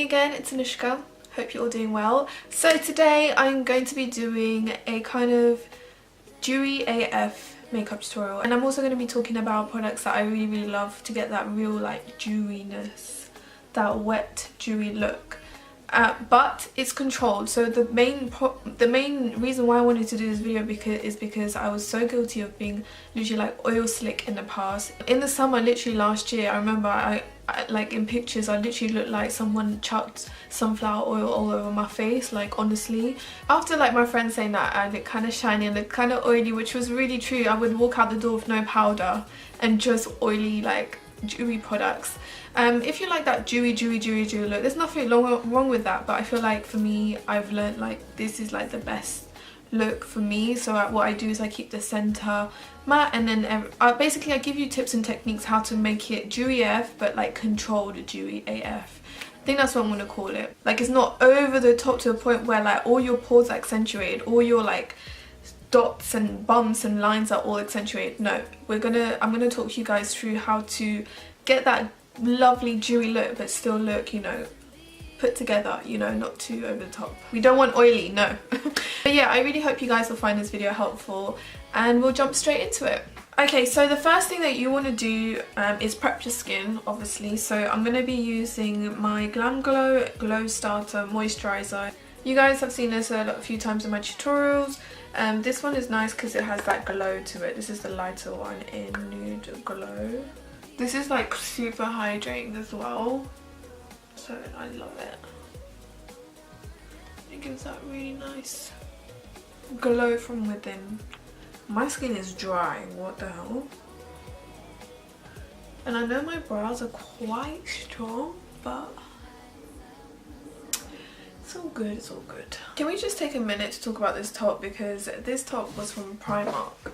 again, it's Anushka. Hope you're all doing well. So today I'm going to be doing a kind of dewy AF makeup tutorial, and I'm also going to be talking about products that I really love to get that real like dewiness, that wet dewy look. But it's controlled. So the main reason why I wanted to do this video is because I was so guilty of being literally like oil slick in the past. In the summer, literally last year, I remember I like in pictures I literally looked like someone chucked sunflower oil all over my face, like honestly. After like my friends saying that I look kind of shiny and look kind of oily, which was really true, I would walk out the door with no powder and just oily like dewy products. If you like that dewy look, there's nothing wrong with that, but I feel like for me, I've learned like this is like the best look for me. So what I do is I keep the center matte, and then basically I give you tips and techniques how to make it dewy AF, but like controlled dewy AF. I think that's what I'm gonna call it. Like it's not over the top to a point where like all your pores are accentuated, all your like dots and bumps and lines are all accentuated. No, I'm gonna talk to you guys through how to get that lovely dewy look but still look, you know, put together, you know, not too over the top. We don't want oily, no. But yeah, I really hope you guys will find this video helpful, and we'll jump straight into it. Okay, so the first thing that you want to do is prep your skin, obviously. So I'm going to be using my Glam Glow Glow Starter Moisturizer. You guys have seen this a few times in my tutorials. This one is nice because it has that glow to it. This is the lighter one in Nude Glow. This is like super hydrating as well, so I love it. It gives that really nice glow from within. My skin is dry, what the hell? And I know my brows are quite strong, but it's all good, it's all good. Can we just take a minute to talk about this top, because this top was from Primark.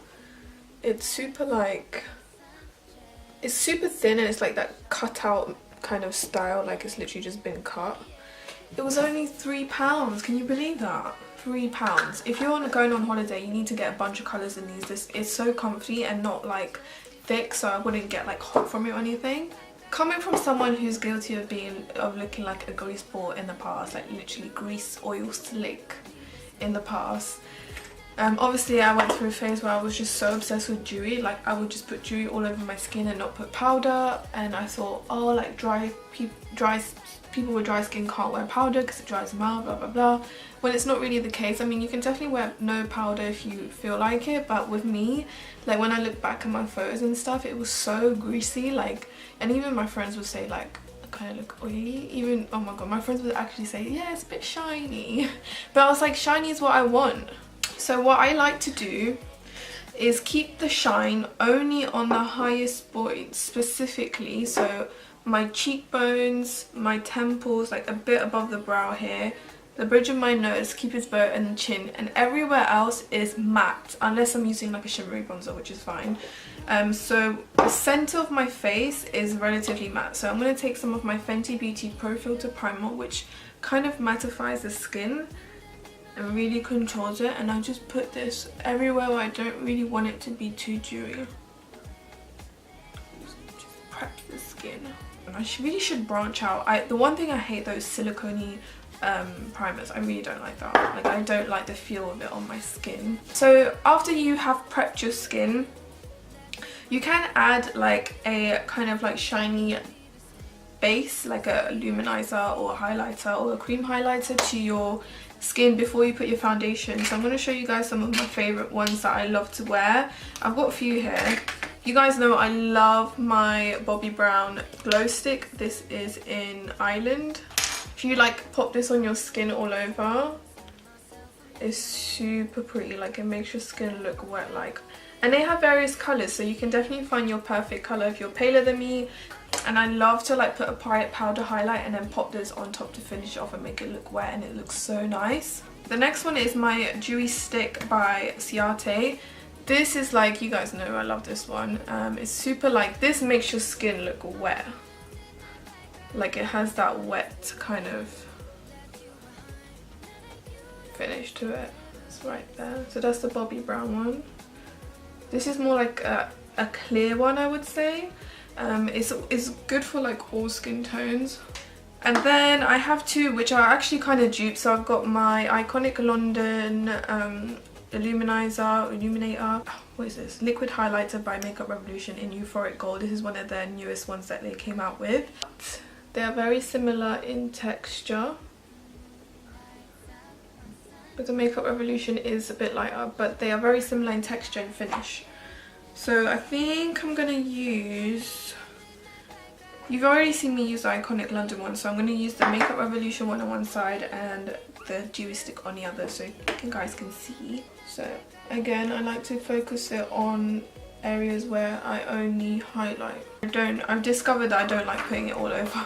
It's super like, it's super thin and it's like that cut out kind of style, like it's literally just been cut. It was only £3, can you believe that? £3. If you're going on holiday, you need to get a bunch of colours in these. This is so comfy and not like thick, so I wouldn't get like hot from it or anything. Coming from someone who's guilty of looking like a grease ball in the past, like literally grease oil slick in the past. Obviously I went through a phase where I was just so obsessed with dewy, like I would just put dewy all over my skin and not put powder, and I thought, oh, like people with dry skin can't wear powder because it dries them out, blah blah blah, when it's not really the case. I mean, you can definitely wear no powder if you feel like it, but with me, like when I look back at my photos and stuff, it was so greasy, like, and even my friends would say like I kind of look oily. Even, oh my god, my friends would actually say, yeah, it's a bit shiny, but I was like, shiny is what I want. So what I like to do is keep the shine only on the highest points specifically, so my cheekbones, my temples, like a bit above the brow here, the bridge of my nose, cupid's bow, and the chin, and everywhere else is matte unless I'm using like a shimmery bronzer, which is fine. So the center of my face is relatively matte, so I'm going to take some of my Fenty Beauty Pro Filter Primer, which kind of mattifies the skin and really controls it, and I just put this everywhere where I don't really want it to be too dewy. Just prep the skin. And I really should branch out. The one thing I hate, those silicone primers, I really don't like that. Like I don't like the feel of it on my skin. So after you have prepped your skin, you can add like a kind of like shiny base, like a luminizer or a highlighter or a cream highlighter to your skin before you put your foundation. So I'm going to show you guys some of my favorite ones that I love to wear. I've got a few here. You guys know I love my Bobbi Brown glow stick. This is in Ireland. If you like pop this on your skin all over, it's super pretty. Like it makes your skin look wet, like, and they have various colors, so you can definitely find your perfect color if you're paler than me. And I love to like put a powder highlight and then pop this on top to finish it off and make it look wet, and it looks so nice. The next one is my Dewy Stick by Ciate. This is like, you guys know I love this one. It's super like, this makes your skin look wet. Like it has that wet kind of finish to it. It's right there. So that's the Bobbi Brown one. This is more like a clear one, I would say. It's good for like all skin tones. And then I have two which are actually kind of dupes. So I've got my Iconic London Illuminator, what is this? Liquid highlighter by Makeup Revolution in Euphoric Gold. This is one of their newest ones that they came out with. They are very similar in texture, but the Makeup Revolution is a bit lighter, but they are very similar in texture and finish. So I think I'm gonna use, you've already seen me use the Iconic London one, so I'm going to use the Makeup Revolution one on one side and the DEWY stick on the other, so you guys can see. So again, I like to focus it on areas where I only highlight. I've discovered that I don't like putting it all over.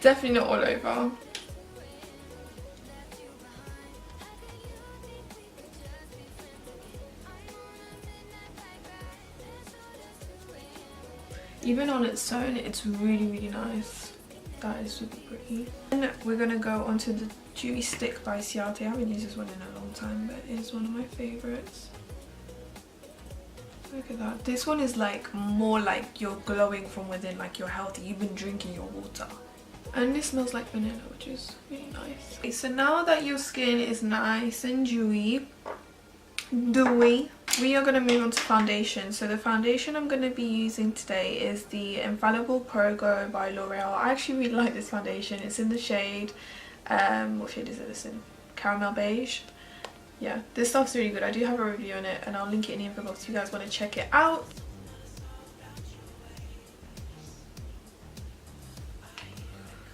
Definitely not all over. Even on its own, it's really nice. That is super pretty. And we're gonna go onto the DEWY stick by Ciate. I haven't used this one in a long time, but it is one of my favorites. Look at that. This one is like more like you're glowing from within, like you're healthy. You've been drinking your water. And this smells like vanilla, which is really nice. Okay, so now that your skin is nice and dewy, we are going to move on to foundation. So the foundation I'm going to be using today is the Infallible Pro Glow by L'Oreal. I actually really like this foundation. It's in the shade, what shade is it? It's in Caramel Beige. Yeah, this stuff's really good. I do have a review on it and I'll link it in the info box if you guys want to check it out.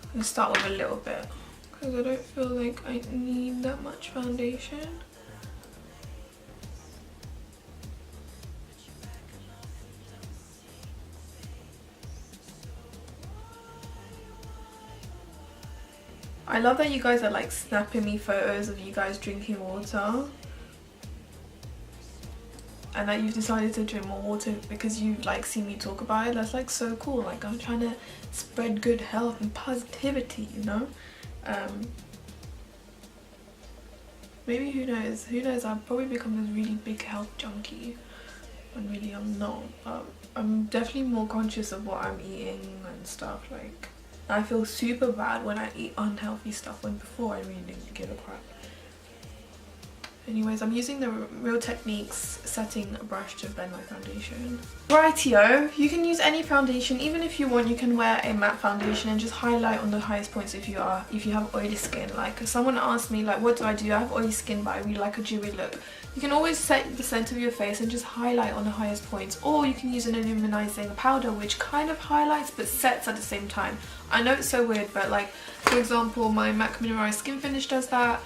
I'm going to start with a little bit because I don't feel like I need that much foundation. I love that you guys are like snapping me photos of you guys drinking water, and that you've decided to drink more water because you like see me talk about it. That's like so cool. Like I'm trying to spread good health and positivity, you know. Maybe who knows, I'll probably become this really big health junkie when really I'm not, but I'm definitely more conscious of what I'm eating and stuff. Like I feel super bad when I eat unhealthy stuff when before I really didn't give a crap. Anyways, I'm using the Real Techniques setting brush to blend my foundation. Rightio, you can use any foundation. Even if you want, you can wear a matte foundation and just highlight on the highest points if you have oily skin. Like someone asked me like, what do? I have oily skin but I really like a dewy look. You can always set the center of your face and just highlight on the highest points, or you can use an illuminizing powder which kind of highlights but sets at the same time. I know it's so weird, but like for example my MAC Mineralized Skin Finish does that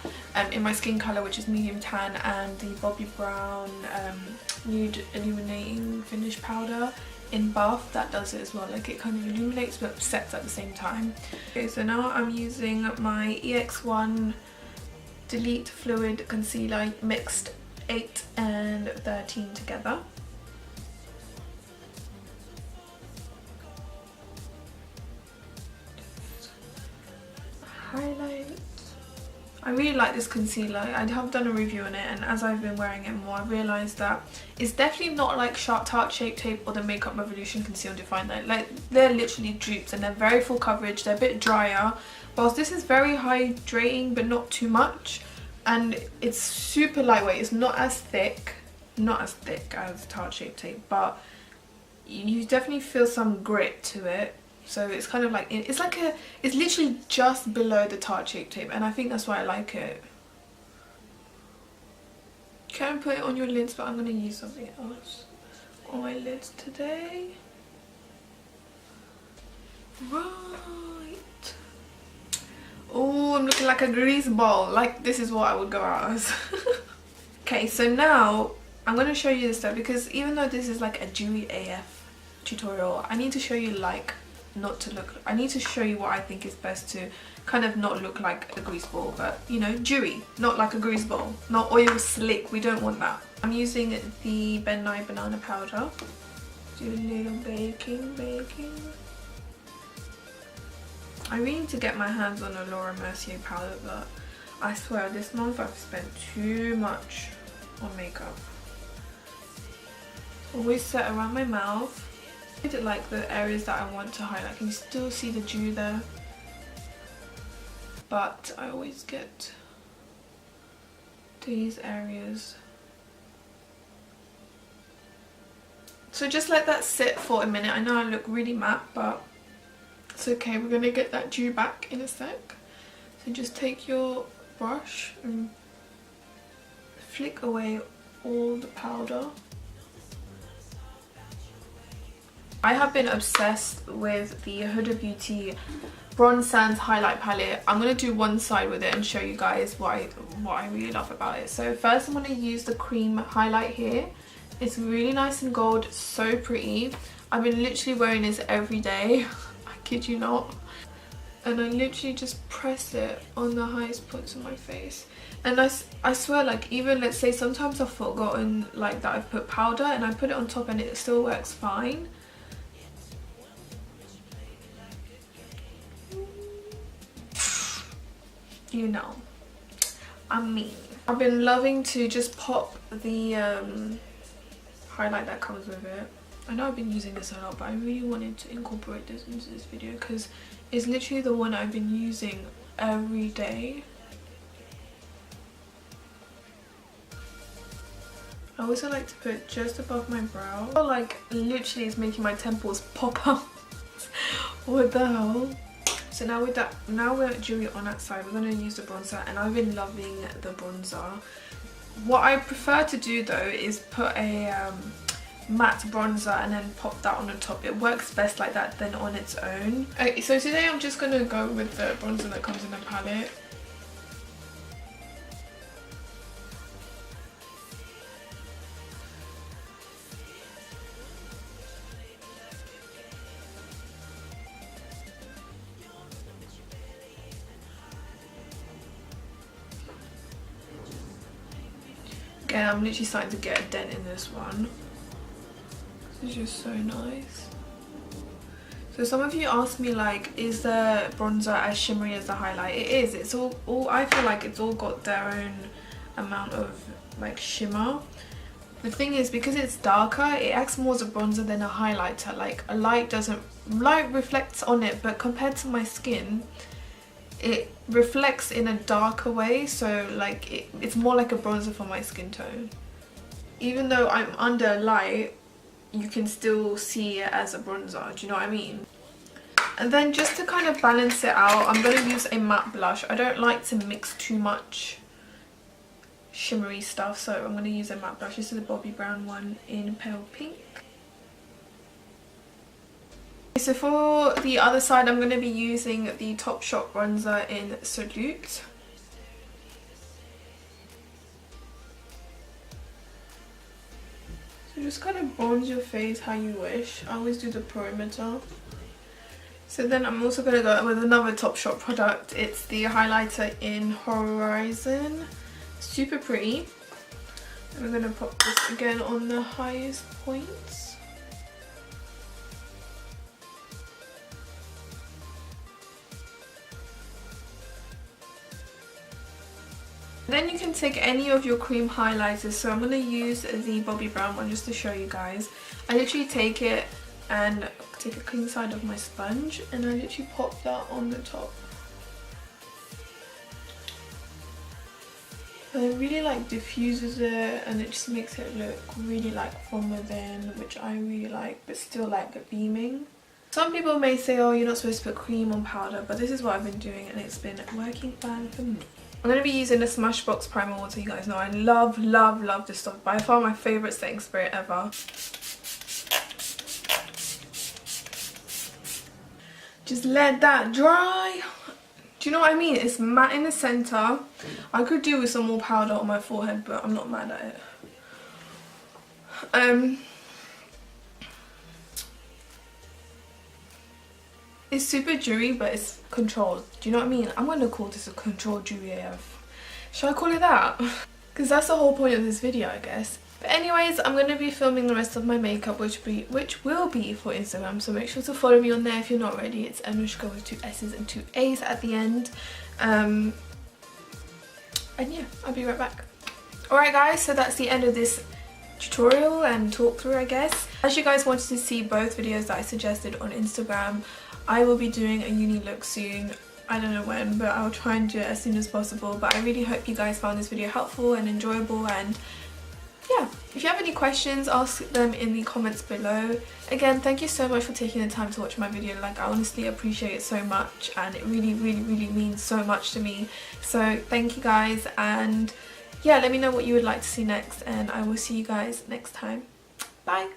in my skin color, which is medium tan, and the Bobbi Brown Nude Illuminating Finish powder in Buff that does it as well. Like it kind of illuminates but sets at the same time. Okay, so now I'm using my EX1 Delete Fluid Concealer, mixed 8 and 13 together. Highlight. I really like this concealer. I have done a review on it, and as I've been wearing it more, I've realised that it's definitely not like Tarte Shape Tape or the Makeup Revolution Conceal Define Light. Like they're literally dupes and they're very full coverage, they're a bit drier, whilst this is very hydrating but not too much, and it's super lightweight. It's not as thick as Tarte Shape Tape, but you definitely feel some grit to it. So it's kind of like, it's literally just below the Tarte Shape Tape, and I think that's why I like it. You can put it on your lids, but I'm going to use something else on my lids today. Right. Oh, I'm looking like a grease ball. Like this is what I would go out as. Okay, so now I'm going to show you this stuff, because even though this is like a dewy AF tutorial, I need to show you like I need to show you what I think is best to kind of not look like a grease ball, but you know, dewy, not like a grease ball, not oil slick. We don't want that. I'm using the Ben Nye banana powder. Do a little baking. I really need to get my hands on a Laura Mercier powder, but I swear this month I've spent too much on makeup. Always set around my mouth. I did like the areas that I want to highlight. Can you still see the dew there? but I always get these areas. So just let that sit for a minute. I know I look really matte, but it's okay. We're going to get that dew back in a sec. So just take your brush and flick away all the powder. I have been obsessed with the Huda Beauty Bronze Sands highlight palette. I'm going to do one side with it and show you guys what I really love about it. So first I'm going to use the cream highlight here. It's really nice and gold, so pretty. I've been literally wearing this every day. I kid you not. And I literally just press it on the highest points of my face. And I swear, like, even let's say sometimes I've forgotten like that I've put powder and I put it on top and it still works fine. You know, I'm mean. I've been loving to just pop the highlight that comes with it. I know I've been using this a lot, but I really wanted to incorporate this into this video because it's literally the one I've been using every day. I also like to put just above my brow. I feel like literally it's making my temples pop out. What the hell? So now with that, now we're dewy on that side, we're going to use the bronzer, and I've been loving the bronzer. What I prefer to do though is put a matte bronzer and then pop that on the top. It works best like that than on its own. Okay, so today I'm just going to go with the bronzer that comes in the palette. Again, I'm literally starting to get a dent in this one. This is just so nice. So some of you asked me, like, is the bronzer as shimmery as the highlight? It is. It's all I feel like it's all got their own amount of like shimmer. The thing is, because it's darker, it acts more as a bronzer than a highlighter. Like, a light reflects on it, but compared to my skin, it reflects in a darker way, so like it's more like a bronzer for my skin tone. Even though I'm under light, you can still see it as a bronzer, do you know what I mean? And then just to kind of balance it out, I'm going to use a matte blush. I don't like to mix too much shimmery stuff, so I'm going to use a matte blush. This is the Bobbi Brown one in Pale Pink. So for the other side, I'm going to be using the Topshop bronzer in Salute. So just kind of bronze your face how you wish. I always do the perimeter. So then I'm also going to go with another Topshop product. It's the highlighter in Horizon. Super pretty. And we're going to pop this again on the highest points. Then you can take any of your cream highlighters. So I'm going to use the Bobbi Brown one just to show you guys. I literally take it and take a clean side of my sponge and I literally pop that on the top. And it really like diffuses it and it just makes it look really like from within, which I really like, but still like beaming. Some people may say, oh, you're not supposed to put cream on powder, but this is what I've been doing and it's been working fine for me. I'm going to be using the Smashbox Primer Water. You guys know I love, love, love this stuff. By far my favourite setting spray ever. Just let that dry. Do you know what I mean? It's matte in the centre. I could do with some more powder on my forehead, but I'm not mad at it. It's super dewy, but it's controlled. Do you know what I mean? I'm going to call this a controlled dewy AF. Should I call it that? Because that's the whole point of this video, I guess. But anyways, I'm going to be filming the rest of my makeup, which will be for Instagram. So make sure to follow me on there if you're not already. It's Anushka with 2 S's and 2 A's at the end. And yeah, I'll be right back. Alright guys, so that's the end of this tutorial and talk through, I guess. As you guys wanted to see both videos that I suggested on Instagram, I will be doing a uni look soon. I don't know when, but I'll try and do it as soon as possible. But I really hope you guys found this video helpful and enjoyable, and yeah, if you have any questions, ask them in the comments below. Again, thank you so much for taking the time to watch my video. Like, I honestly appreciate it so much, and it really means so much to me. So thank you guys, and yeah, let me know what you would like to see next, and I will see you guys next time. Bye.